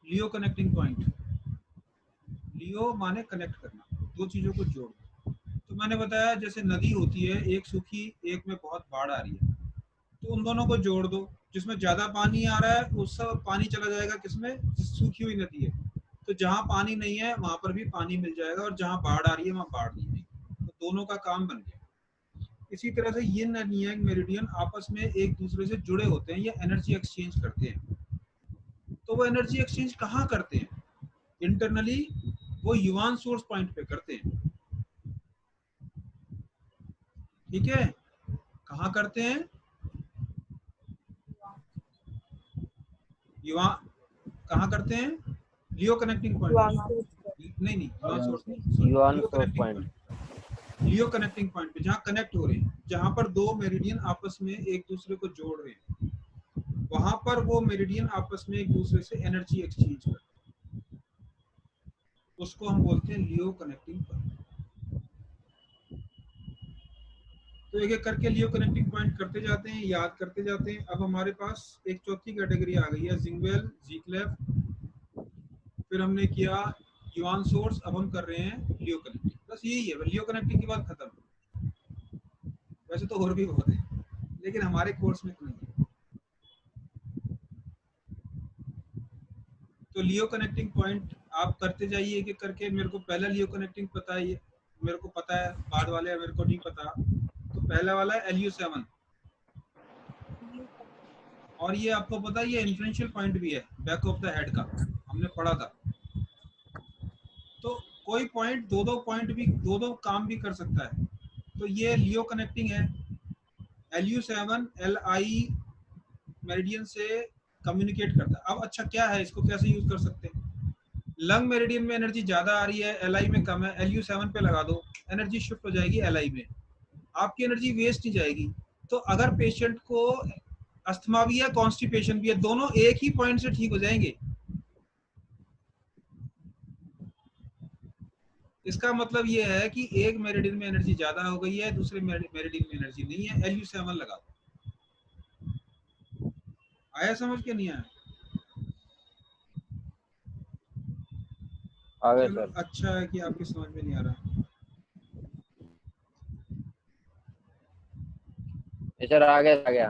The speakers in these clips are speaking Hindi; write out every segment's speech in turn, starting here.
लियो कनेक्टिंग पॉइंट, लियो माने कनेक्ट करना, दो चीजों को जोड़ना। तो मैंने बताया जैसे नदी होती है, एक सूखी एक में बहुत बाढ़ आ रही है, तो उन दोनों को जोड़ दो, जिसमें ज्यादा पानी आ रहा है उस सब पानी चला जाएगा किसमें, सूखी हुई नदी है, तो जहाँ पानी नहीं है वहां पर भी पानी मिल जाएगा, और जहाँ बाढ़ आ रही है वहां बाढ़ नहीं आएगी, तो दोनों का काम बन गया। इसी तरह से यिन एंड यांग मेरिडियन आपस में एक दूसरे से जुड़े होते हैं, ये एनर्जी एक्सचेंज करते हैं। तो वो एनर्जी एक्सचेंज कहाँ करते हैं? इंटरनली वो युवान सोर्स पॉइंट पे करते हैं। ठीक है, कहाँ करते हैं? युवा कहाँ करते हैं? लियो कनेक्टिंग पॉइंट, नहीं युवान सोर्स नहीं, युवान लियो सोर्स कनेक्टिंग पॉइंट, पॉइंट, लियो कनेक्टिंग पॉइंट पे जहाँ कनेक्ट हो रहे हैं, जहाँ पर दो मेरिडियन आपस में एक दूसरे को जोड़ रहे हैं, वहां पर वो मेरिडियन आपस में एक दूसरे से एनर्जी एक्सचेंज करते हैं, उसको हम बोलते हैं लियो कनेक्टिंग पॉइंट। तो एक एक करके लियो कनेक्टिंग पॉइंट करते जाते हैं, याद करते जाते हैं। अब हमारे पास एक चौथी कैटेगरी आ गई है, जिंगवेल, जीक्लेफ, फिर हमने किया युवान सोर्स, अब हम कर रहे हैं लियो कनेक्टिंग। बस यही है, लियो कनेक्टिंग के बाद खत्म। वैसे तो और भी बहुत है, लेकिन हमारे कोर्स में तो नहीं है। तो लियो कनेक्टिंग पॉइंट आप करते जाइए एक एक करके। मेरे को पहला लियो कनेक्टिंग पता है, मेरे को पता है, बाद वाले मेरे को नहीं पता। तो पहला वाला है LU7, और ये आपको पता है ये इन्फ्लुएंशियल पॉइंट भी है, बैक ऑफ द हेड का, हमने पढ़ा था। तो कोई पॉइंट दो दो पॉइंट भी दो काम भी कर सकता है, तो ये लियो कनेक्टिंग है। LU7 LI मेरिडियन से कम्युनिकेट करता है। अब अच्छा क्या है, इसको कैसे यूज कर सकते हैं? लंग मेरिडियन में एनर्जी ज्यादा आ रही है, LI में कम है, LU7 पे लगा दो, एनर्जी शिफ्ट हो जाएगी LI में, आपकी एनर्जी वेस्ट नहीं जाएगी। तो अगर पेशेंट को अस्थमा भी है, कॉन्स्टिपेशन भी है, दोनों एक ही पॉइंट से ठीक हो जाएंगे। इसका मतलब ये है कि एक मेरिडियन में एनर्जी ज्यादा हो गई है, दूसरे मेरिडियन में एनर्जी नहीं है, LU7 लगा दो। आया समझ के नहीं आया? आगे चलो सर। अच्छा है कि आपकी समझ में नहीं आ रहा। सर आगे आ गया।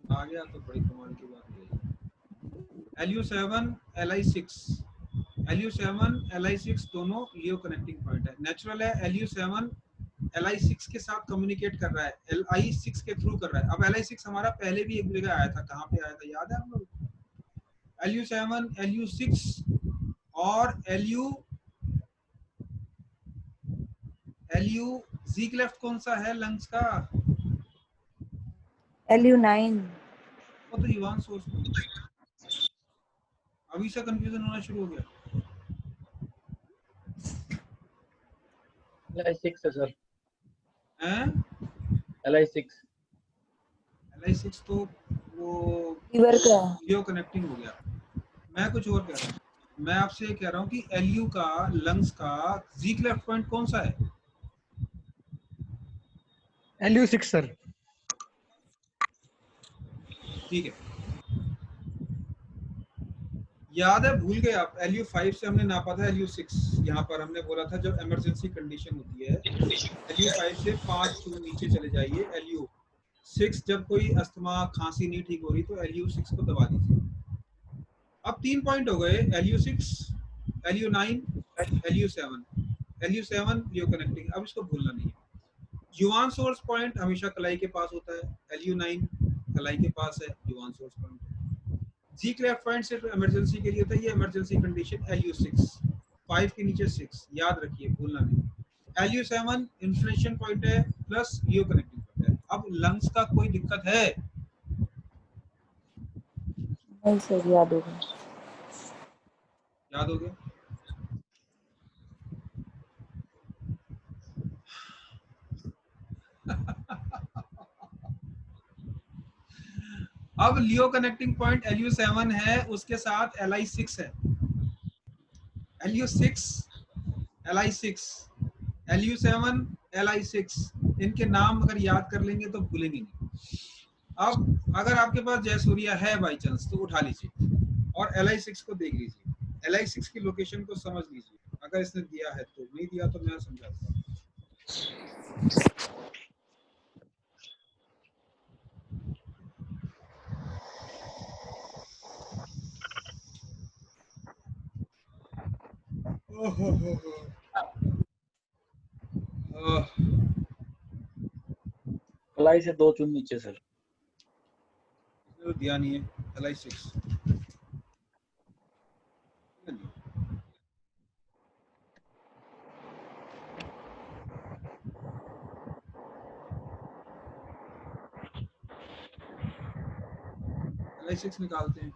आ गया तो बड़ी कमाल की बात है। LU7 LI6, LU7 LI6 दोनों लियो कनेक्टिंग पॉइंट है। नेचुरल है, LU7 LI6 के साथ कम्युनिकेट कर रहा है, LI6 के थ्रू कर रहा है। अब LI6 हमारा पहले भी एक जगह आया था, कहाँ पे आया था याद है हम लोग? LU7 LU6 और LU जी लेफ्ट कौन सा है लंग्स का? LU9, वो तो युवान सोर्स, अभी से कंफ्यूजन होना शुरू हो गया। LI6 है सर, हैं? LI6 LI6 तो वो लीवर का लियो कनेक्टिंग हो गया। मैं कुछ और कह रहा हूँ, मैं आपसे कह रहा हूँ कि LU का लंग्स का जी लेफ्ट पॉइंट कौन सा है? LU6 sir. ठीक है, याद है, भूल गए आप? LU5 से हमने नापा था LU6, यहाँ पर हमने बोला था जब इमरजेंसी कंडीशन होती है LU5 से 5 टू नीचे चले जाइए, LU6 जब कोई अस्थमा खांसी नहीं ठीक हो रही तो LU6 को दबा दीजिए। अब 3 पॉइंट हो गए, LU6 LU9 LU7, LU7 लियो कनेक्टिंग। अब इसको भूलना नहीं है। युवान सोर्स पॉइंट हमेशा कलाई के पास होता है, LU9 कलाई के पास है, युवान source point. G cleft point सिर्फ इमरजेंसी के लिए होता है, ये इमरजेंसी कंडीशन LU6, 5 के नीचे 6, याद रखिए, भूलना नहीं। LU7 इन्फ्लेशन पॉइंट है प्लस लियो कनेक्टिंग पॉइंट है। अब लंग्स का कोई दिक्कत है? नहीं सर, याद होगा। याद हो गया? अब लियो कनेक्टिंग पॉइंट LU7 है, उसके साथ LI6 है, LU6 LI6 LU7 LI6, इनके नाम अगर याद कर लेंगे तो भूलेंगे नहीं। अब अगर आपके पास जयसूर्या है बाई चांस तो उठा लीजिए और LI6 को देख लीजिए। Li6 की लोकेशन को समझ लीजिए, अगर इसने दिया है तो, नहीं दिया तो मैं समझाता हूँ। LI से 2 चुन नीचे सर। तो दिया नहीं है Li6। Li6 निकालते हैं।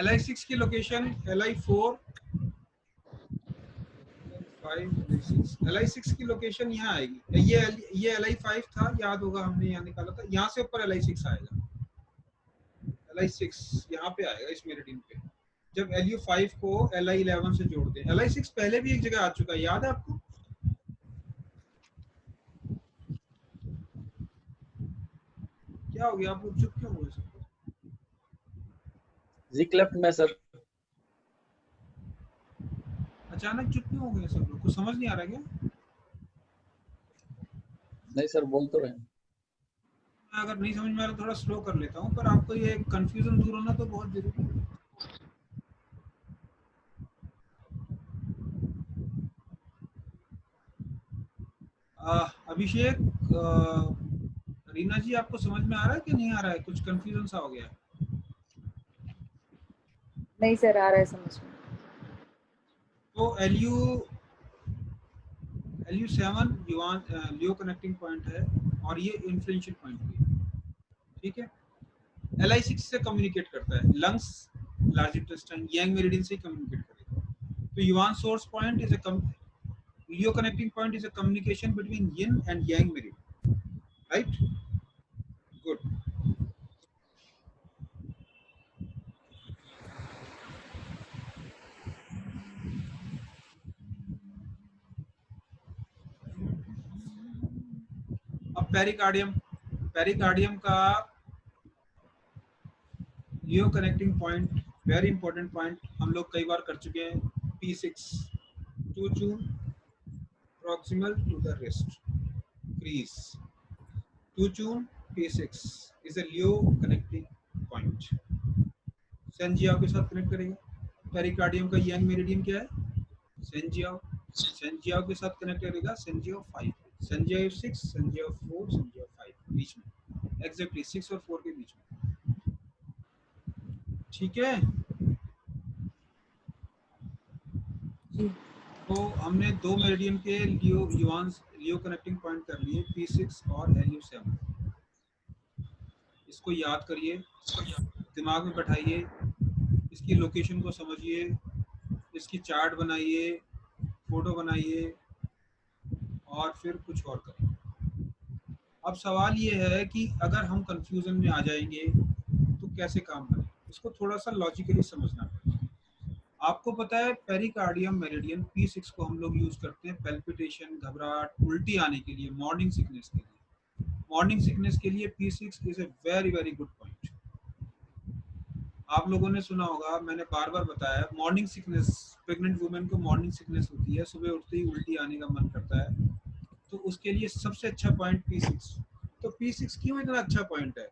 Li6 की लोकेशन Li4 Li6 की लोकेशन यहाँ आएगी। ये Li5 था, याद होगा हमने यहाँ निकाला था, यहाँ से ऊपर Li6 आएगा। Li6 यहाँ पे आएगा इस मेरिडियन पे, जब Lu5 को Li11 से जोड़ते हैं। Li6 पहले भी एक जगह आ चुका है, याद है आपको? क्या हो गया, आप लोग चुप क्यों हुए? जिक लेफ्ट में सर। अचानक चुप क्यों हो गए सब लोग? कुछ समझ नहीं आ रहा क्या? नहीं सर, बोल तो रहे हैं। अगर नहीं समझ में आ रहा थोड़ा स्लो कर लेता हूँ, पर आपको ये कंफ्यूजन दूर होना तो बहुत जरूरी है। अभिषेक, रीना जी, आपको समझ में आ रहा है कि नहीं आ रहा है? कुछ कंफ्यूजन सा हो गया है? नहीं सर, आ रहा है समझ में। तो LU7 लियो कनेक्टिंग पॉइंट है और ये इन्फ्लुएंशियल पॉइंट भी है, ठीक है। Li6 से कम्युनिकेट करता है, lungs, large intestine, yang meridian से कम्युनिकेट करेगा। तो yuan source point is a luo connecting point is a communication between yin and yang meridian, right? Good. अब पेरिकार्डियम का luo connecting point, very important point, हम लोग कई बार कर चुके हैं। P6 two cun proximal to the wrist crease, two cun P6 is a Leo connecting point, sanjiao के साथ कनेक्ट करेगा। पेरिकार्डियम का यांग मेरिडियन क्या है? सेंजियाओ के साथ कनेक्ट करेगा सेंजियाओ 5, सेंजियाओ 6, सेंजियाओ 4, सेंजियाओ 5 बीच में, एग्जैक्टली 6 और 4 के बीच में, ठीक है। जी। तो हमने दो मेरिडियन के लियो कनेक्टिंग पॉइंट कर लिए, P6 और Lu7। इसको याद करिए, दिमाग में बैठाइए, इसकी लोकेशन को समझिए, इसकी चार्ट बनाइए, फोटो बनाइए और फिर कुछ और करिए। अब सवाल ये है कि अगर हम कंफ्यूजन में आ जाएंगे तो कैसे काम करें, इसको थोड़ा सा लॉजिकली समझना पड़ेगा। आपको पता है पेरिकार्डियम मेरिडियन P6 को हम लोग यूज करते हैं पैल्पिटेशन, घबराहट, उल्टी आने के लिए, मॉर्निंग सिकनेस के लिए। मॉर्निंग सिकनेस के लिए P6 is a very very good point. आप लोगों ने सुना होगा, मैंने बार बार बताया, मॉर्निंग सिकनेस, प्रेग्नेंट वुमेन को मॉर्निंग सिकनेस होती है, सुबह उठते ही उल्टी आने का मन करता है, तो उसके लिए सबसे अच्छा पॉइंट P6। तो P6 क्यों इतना अच्छा पॉइंट है?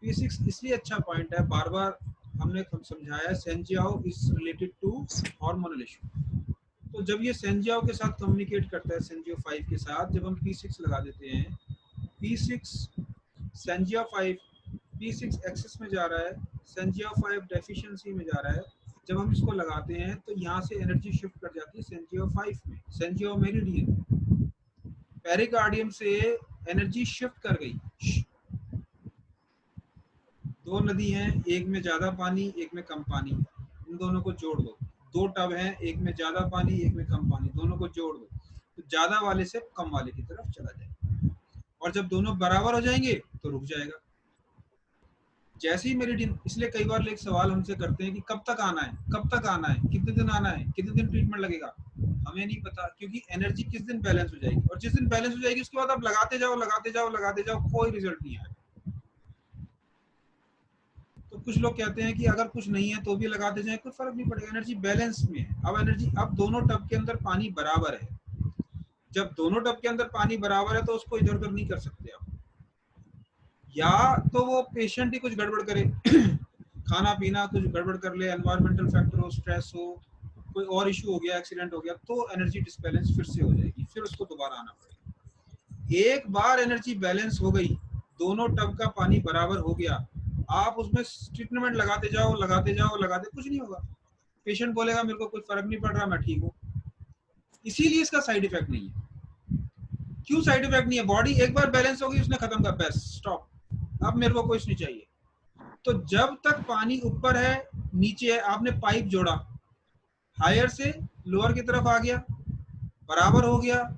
P6 इसलिए अच्छा पॉइंट है, बार बार हमने समझाया, sanjiao is related to hormonal issue. तो जब ये सेंजियाओ के साथ कम्युनिकेट करता है, सेंजियो 5 के साथ, जब हम P6 लगा देते हैं, P6 सेंजियो 5, P6 एक्सेस में जा रहा है, सेंजियो 5 डेफिशिएंसी में जा रहा है। जब हम इसको लगाते हैं तो यहाँ से एनर्जी शिफ्ट कर जाती है सेंजियो 5 में, सेंजियो मेरिडियन। पेरिकार्डियम से एनर्जी शिफ्ट कर गई। दो नदी हैं, एक में ज्यादा पानी, एक में कम पानी, इन दोनों को जोड़ दो। दो टब हैं, एक में ज्यादा पानी, एक में कम पानी, दोनों को जोड़ दो तो ज्यादा वाले से कम वाले की तरफ चला जाएगा, और जब दोनों बराबर हो जाएंगे तो रुक जाएगा। जैसे ही मेरिडियन, इसलिए कई बार लोग सवाल हमसे करते हैं कि कब तक आना है, कब तक आना है, कितने दिन आना है, कितने दिन ट्रीटमेंट लगेगा। हमें नहीं पता, क्योंकि एनर्जी किस दिन बैलेंस हो जाएगी, और जिस दिन बैलेंस हो जाएगी उसके बाद आप लगाते जाओ लगाते जाओ लगाते जाओ, कोई रिजल्ट नहीं आएगा। तो कुछ लोग कहते हैं कि अगर कुछ नहीं है तो भी लगाते जाएं, कोई फर्क नहीं पड़ेगा, एनर्जी बैलेंस में है। अब दोनों टब के अंदर पानी बराबर है, जब दोनों टब के अंदर पानी बराबर है तो उसको इधर उधर नहीं कर सकते आप। या तो वो पेशेंट ही कुछ गड़बड़ करे खाना पीना कुछ गड़बड़ कर ले, एनवायरमेंटल फैक्टर हो, स्ट्रेस हो, कोई और इशू हो गया, एक्सीडेंट हो गया, तो एनर्जी डिसबैलेंस फिर से हो जाएगी, फिर उसको दोबारा आना पड़ेगा। एक बार एनर्जी बैलेंस हो गई, दोनों टब का पानी बराबर हो गया, आप उसमें ट्रीटमेंट लगाते जाओ कुछ नहीं होगा। पेशेंट बोलेगा मेरे को कोई फर्क नहीं पड़ रहा, मैं ठीक हूँ। इसीलिए इसका साइड इफेक्ट नहीं है। क्यों साइड इफेक्ट नहीं है? बॉडी एक बार बैलेंस होगी, उसने खत्म कर, बस स्टॉप, अब मेरे को कुछ नहीं चाहिए। तो जब तक पानी ऊपर है नीचे है, आपने पाइप जोड़ा, हायर से लोअर की तरफ आ गया, बराबर हो गया,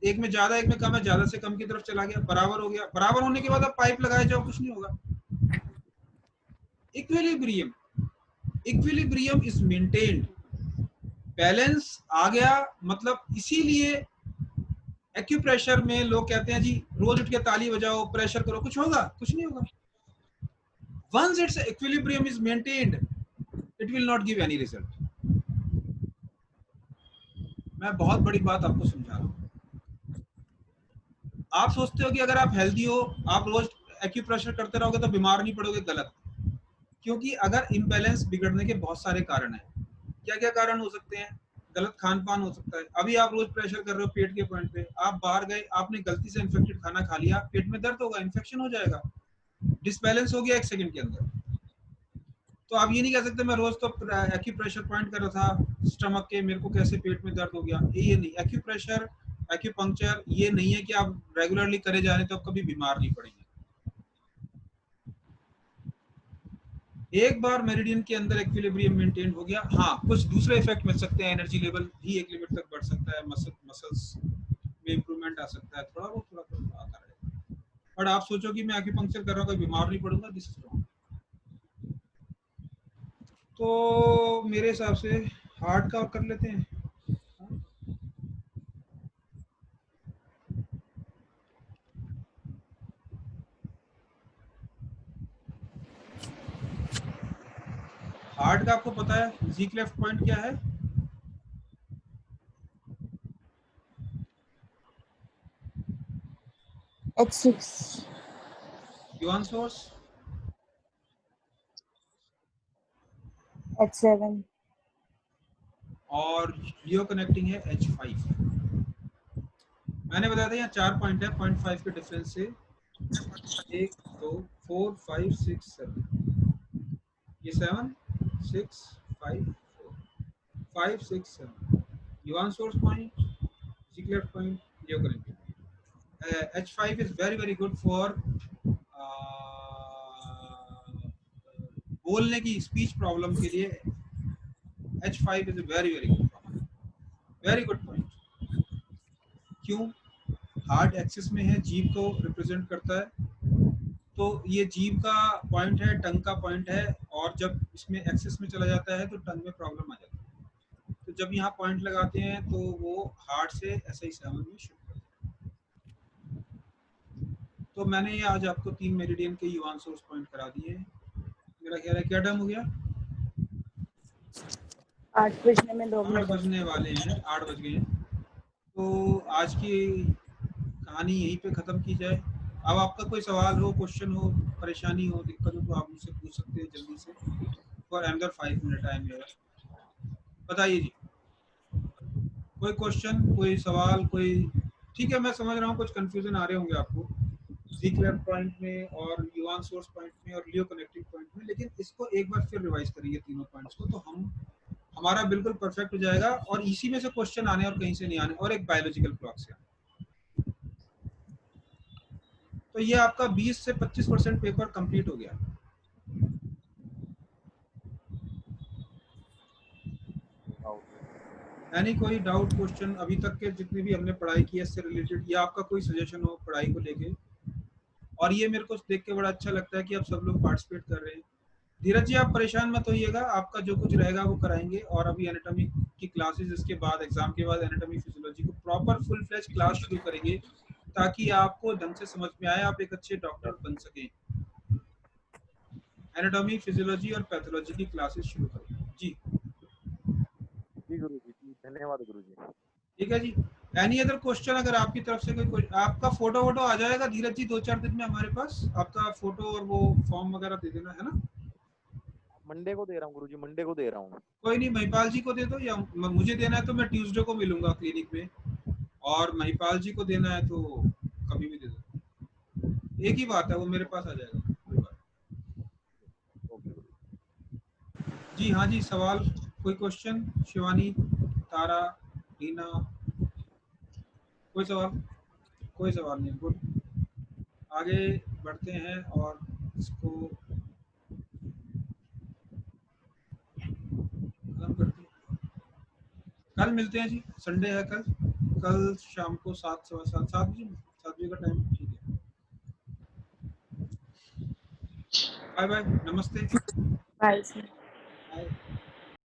एक में ज्यादा एक में कम है, ज्यादा से कम की तरफ चला गया, बराबर हो गया, बराबर होने के बाद आप पाइप लगाए जाओ, कुछ नहीं होगा। इक्विलिब्रियम इज मेंटेन्ड, बैलेंस आ गया। मतलब इसीलिए एक्यूप्रेशर में लोग कहते हैं जी रोज उठ के ताली बजाओ, प्रेशर करो, कुछ होगा? कुछ नहीं होगा। Once its equilibrium is maintained, it will not give any result. मैं बहुत बड़ी बात आपको समझा रहा हूँ। आप सोचते हो कि अगर आप हेल्दी हो, आप रोज एक्यूप्रेशर करते रहोगे तो बीमार नहीं पड़ोगे, गलत। क्योंकि अगर इम्बैलेंस बिगड़ने के बहुत सारे कारण हैं। क्या क्या कारण हो सकते हैं? गलत खान पान हो सकता है। अभी आप रोज प्रेशर कर रहे हो पेट के पॉइंट पे, आप बाहर गए, आपने गलती से इन्फेक्टेड खाना खा लिया, पेट में दर्द होगा, इन्फेक्शन हो जाएगा, डिसबैलेंस हो गया 1 सेकंड के अंदर। तो आप ये नहीं कह सकते मैं रोज तो एक्यूप्रेशर पॉइंट कर रहा था स्टमक के, मेरे को कैसे पेट में दर्द हो गया। ये नहीं, एक्यूप्रेशर एक्यूपंक्चर ये नहीं है कि आप रेगुलरली करे जा रहे हैं तो आप कभी बीमार नहीं पड़ेंगे। एक बार मेरिडियन के अंदर इक्विलिब्रियम मेंटेन हो गया, हाँ कुछ दूसरे इफेक्ट मिल सकते हैं, एनर्जी लेवल भी एक लिमिट तक बढ़ सकता है, मसल्स में इंप्रूवमेंट आ सकता है, थोड़ा आता रहेगा। बट आप सोचो कि मैं एक्यूपंक्चर कर रहा हूँ, कोई बीमार नहीं पड़ूंगा, दिस इज रॉन्ग। तो मेरे हिसाब से हार्ट का कर लेते हैं। हार्ट का आपको पता है जी क्लेफ्ट पॉइंट क्या है? H6. यूआन source H7. और लियो कनेक्टिंग है H5। मैंने बताया था यहाँ 4 पॉइंट है, 0.5 के डिफरेंस से 1 2 4 5 6 7, ये 7 6 5 4 5 6 7 यूआन source point, G cleft point, लियो connecting. H5 is very good for बोलने की स्पीच प्रॉब्लम के लिए। H5 is a very good problem, very good point। क्यों? हार्ट एक्सिस में है, जीभ को रिप्रेजेंट करता है, तो ये जीभ का पॉइंट है, टंग का पॉइंट है, और जब इसमें एक्सिस में चला जाता है तो टंग में प्रॉब्लम आ जाती है। तो जब यहाँ पॉइंट लगाते हैं तो वो हार्ट से SI7 में शिफ्ट करता है। तो मैंने ये आज आपको 3 मेरिडियन के यूआन सोर्स पॉइंट करा दिए हैं। मेरा ख्याल है क्या डन हो गया? 8 बजने में 2 मिनट 8 बजने वाले हैं, 8 बज गए हैं। तो आज की कहानी यहीं पे ख़त्म की जाए। अब आपका कोई सवाल हो, क्वेश्चन हो, परेशानी हो, दिक्कत हो तो आप मुझसे पूछ सकते हैं जल्दी से। फॉर अनदर 5 मिनट टाइम है, बताइए जी। कोई क्वेश्चन, कोई सवाल, कोई? ठीक है, मैं समझ रहा हूँ कुछ कंफ्यूजन आ रहे होंगे आपको जी क्लेफ्ट पॉइंट में और यूआन सोर्स पॉइंट में और लियो कनेक्टिंग पॉइंट में, लेकिन इसको एक बार फिर रिवाइज करेंगे तीनों पॉइंट्स को, तो हमारा बिल्कुल परफेक्ट हो जाएगा और इसी में से क्वेश्चन आने और कहीं से नहीं आने, और एक बायोलॉजिकल क्लॉक से आने। तो ये आपका 20 से 25% पेपर कंप्लीट हो गया। यानी कोई डाउट, क्वेश्चन अभी तक के जितने भी हमने पढ़ाई की है इससे रिलेटेड, या आपका कोई सजेशन हो पढ़ाई को लेके? और ये मेरे को देख के बड़ा अच्छा लगता है कि आप सब लोग पार्टिसिपेट कर रहे हैं। धीरज जी आप परेशान मत होइएगा, आपका जो कुछ रहेगा वो कराएंगे। और अभी एनाटॉमी की क्लासेस, इसके बाद एग्जाम के बाद एनाटॉमी फिजियोलॉजी को प्रॉपर फुल फ्लेज क्लास शुरू करेंगे ताकि आपको ढंग से समझ में आए, आप एक अच्छे डॉक्टर बन सकें। एनाटॉमी, फिजियोलॉजी और पैथोलॉजी की क्लासेस शुरू करें। जी जी गुरुजी, जी धन्यवाद गुरुजी। ठीक है जी। एनी अदर क्वेश्चन अगर आपकी तरफ से कोई आपका फोटो वोटो आ जाएगा धीरज जी 2-4 दिन में हमारे पास, आपका फोटो और वो फॉर्म वगैरह दे देना, है ना? मंडे को दे रहा हूँ गुरुजी, मंडे को दे रहा हूँ। कोई नहीं, महिपाल जी को दे दो, या मुझे देना है तो मैं ट्यूसडे को मिलूंगा क्लिनिक में, और महिपाल जी को देना है तो कभी भी दे दो, एक ही बात है, वो मेरे पास आ जाएगा, कोई बात नहीं। ओके गुरुजी। जी हाँ जी, सवाल कोई क्वेश्चन? शिवानी, तारा, रीना, कोई सवाल? कोई सवाल नहीं, गुड। आगे बढ़ते हैं और इसको खत्म करते हैं। कल मिलते हैं जी, संडे है कल, कल शाम को 7 सवा 7 7 बजे, 7 बजे का टाइम, ठीक है। बाय बाय, नमस्ते, बाय सर। बाय।